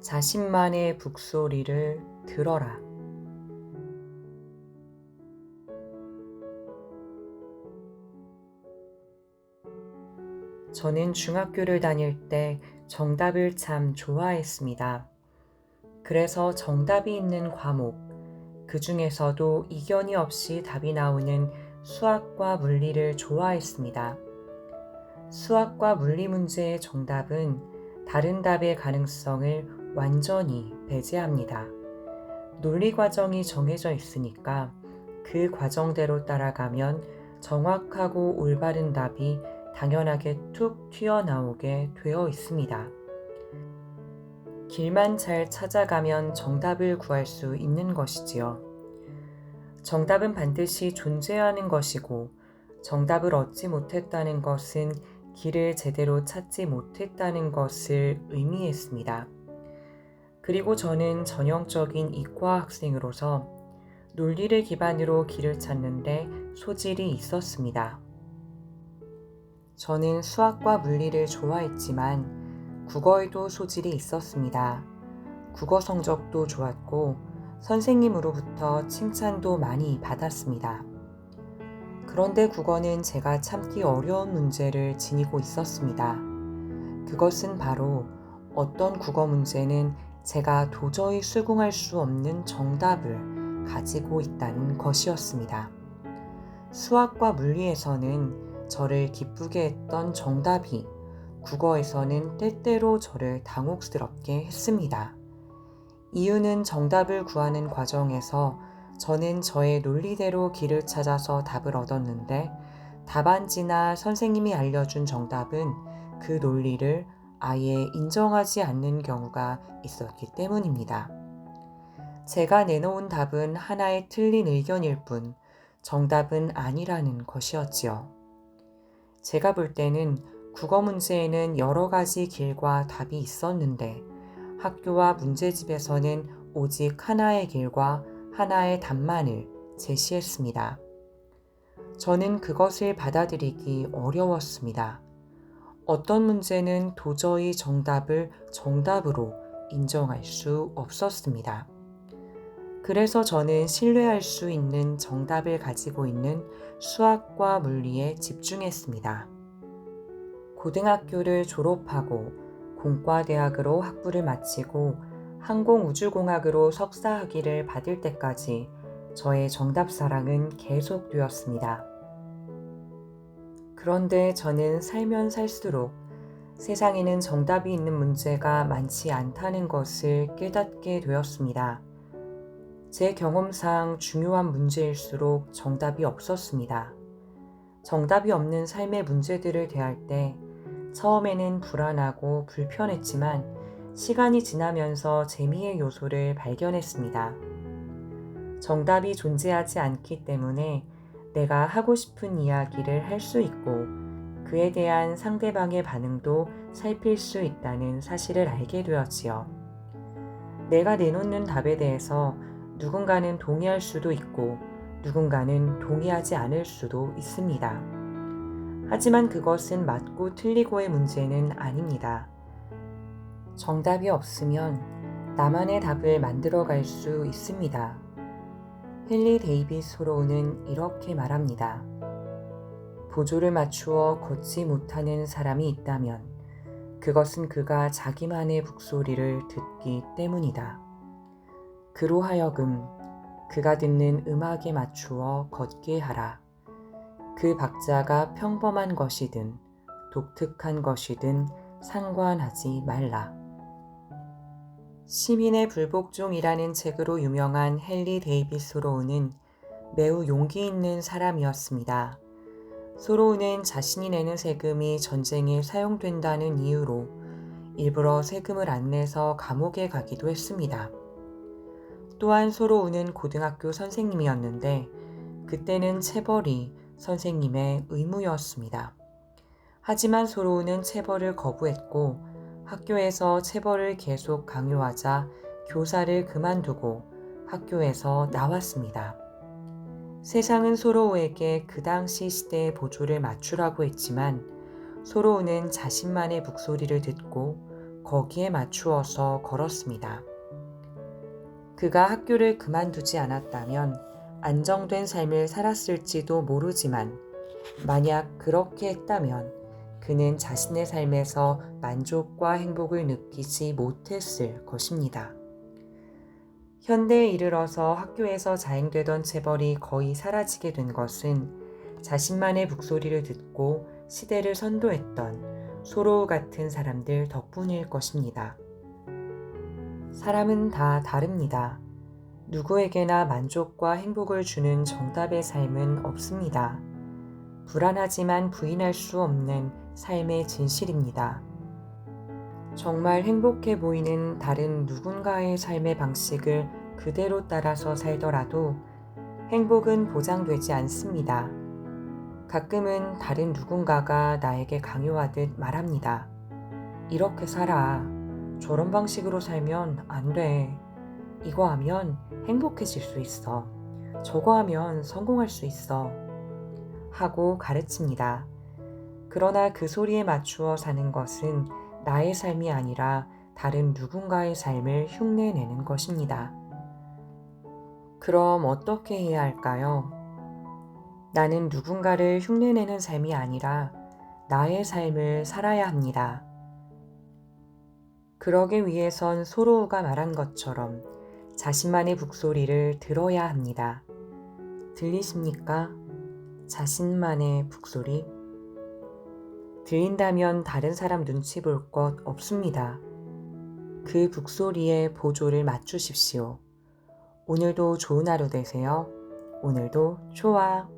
자신만의 북소리를 들어라. 저는 중학교를 다닐 때 정답을 참 좋아했습니다. 그래서 정답이 있는 과목, 그 중에서도 이견이 없이 답이 나오는 수학과 물리를 좋아했습니다. 수학과 물리 문제의 정답은 다른 답의 가능성을 완전히 배제합니다. 논리 과정이 정해져 있으니까 그 과정대로 따라가면 정확하고 올바른 답이 당연하게 툭 튀어나오게 되어 있습니다. 길만 잘 찾아가면 정답을 구할 수 있는 것이지요. 정답은 반드시 존재하는 것이고, 정답을 얻지 못했다는 것은 길을 제대로 찾지 못했다는 것을 의미했습니다. 그리고 저는 전형적인 이과 학생으로서 논리를 기반으로 길을 찾는데 소질이 있었습니다. 저는 수학과 물리를 좋아했지만 국어에도 소질이 있었습니다. 국어 성적도 좋았고 선생님으로부터 칭찬도 많이 받았습니다. 그런데 국어는 제가 참기 어려운 문제를 지니고 있었습니다. 그것은 바로 어떤 국어 문제는 제가 도저히 수긍할 수 없는 정답을 가지고 있다는 것이었습니다. 수학과 물리에서는 저를 기쁘게 했던 정답이 국어에서는 때때로 저를 당혹스럽게 했습니다. 이유는 정답을 구하는 과정에서 저는 저의 논리대로 길을 찾아서 답을 얻었는데 답안지나 선생님이 알려준 정답은 그 논리를 아예 인정하지 않는 경우가 있었기 때문입니다. 제가 내놓은 답은 하나의 틀린 의견일 뿐 정답은 아니라는 것이었지요. 제가 볼 때는 국어 문제에는 여러 가지 길과 답이 있었는데 학교와 문제집에서는 오직 하나의 길과 하나의 답만을 제시했습니다. 저는 그것을 받아들이기 어려웠습니다. 어떤 문제는 도저히 정답을 정답으로 인정할 수 없었습니다. 그래서 저는 신뢰할 수 있는 정답을 가지고 있는 수학과 물리에 집중했습니다. 고등학교를 졸업하고 공과대학으로 학부를 마치고 항공우주공학으로 석사학위를 받을 때까지 저의 정답 사랑은 계속되었습니다. 그런데 저는 살면 살수록 세상에는 정답이 있는 문제가 많지 않다는 것을 깨닫게 되었습니다. 제 경험상 중요한 문제일수록 정답이 없었습니다. 정답이 없는 삶의 문제들을 대할 때 처음에는 불안하고 불편했지만 시간이 지나면서 재미의 요소를 발견했습니다. 정답이 존재하지 않기 때문에 내가 하고 싶은 이야기를 할 수 있고 그에 대한 상대방의 반응도 살필 수 있다는 사실을 알게 되었지요. 내가 내놓는 답에 대해서 누군가는 동의할 수도 있고 누군가는 동의하지 않을 수도 있습니다. 하지만 그것은 맞고 틀리고의 문제는 아닙니다. 정답이 없으면 나만의 답을 만들어갈 수 있습니다. 헨리 데이비스 소로우는 이렇게 말합니다. 보조를 맞추어 걷지 못하는 사람이 있다면 그것은 그가 자기만의 북소리를 듣기 때문이다. 그로 하여금 그가 듣는 음악에 맞추어 걷게 하라. 그 박자가 평범한 것이든 독특한 것이든 상관하지 말라. 시민의 불복종이라는 책으로 유명한 헨리 데이비스 소로우는 매우 용기 있는 사람이었습니다. 소로우는 자신이 내는 세금이 전쟁에 사용된다는 이유로 일부러 세금을 안 내서 감옥에 가기도 했습니다. 또한 소로우는 고등학교 선생님이었는데 그때는 체벌이 선생님의 의무였습니다. 하지만 소로우는 체벌을 거부했고 학교에서 체벌을 계속 강요하자 교사를 그만두고 학교에서 나왔습니다. 세상은 소로우에게 그 당시 시대의 보조를 맞추라고 했지만 소로우는 자신만의 북소리를 듣고 거기에 맞추어서 걸었습니다. 그가 학교를 그만두지 않았다면 안정된 삶을 살았을지도 모르지만 만약 그렇게 했다면 그는 자신의 삶에서 만족과 행복을 느끼지 못했을 것입니다. 현대에 이르러서 학교에서 자행되던 체벌이 거의 사라지게 된 것은 자신만의 북소리를 듣고 시대를 선도했던 소로우 같은 사람들 덕분일 것입니다. 사람은 다 다릅니다. 누구에게나 만족과 행복을 주는 정답의 삶은 없습니다. 불안하지만 부인할 수 없는 삶의 진실입니다. 정말 행복해 보이는 다른 누군가의 삶의 방식을 그대로 따라서 살더라도 행복은 보장되지 않습니다. 가끔은 다른 누군가가 나에게 강요하듯 말합니다. 이렇게 살아. 저런 방식으로 살면 안 돼. 이거 하면 행복해질 수 있어. 저거 하면 성공할 수 있어. 하고 가르칩니다. 그러나 그 소리에 맞추어 사는 것은 나의 삶이 아니라 다른 누군가의 삶을 흉내내는 것입니다. 그럼 어떻게 해야 할까요? 나는 누군가를 흉내내는 삶이 아니라 나의 삶을 살아야 합니다. 그러기 위해선 소로우가 말한 것처럼 자신만의 북소리를 들어야 합니다. 들리십니까? 자신만의 북소리? 들린다면 다른 사람 눈치 볼 것 없습니다. 그 북소리에 보조를 맞추십시오. 오늘도 좋은 하루 되세요. 오늘도 좋아.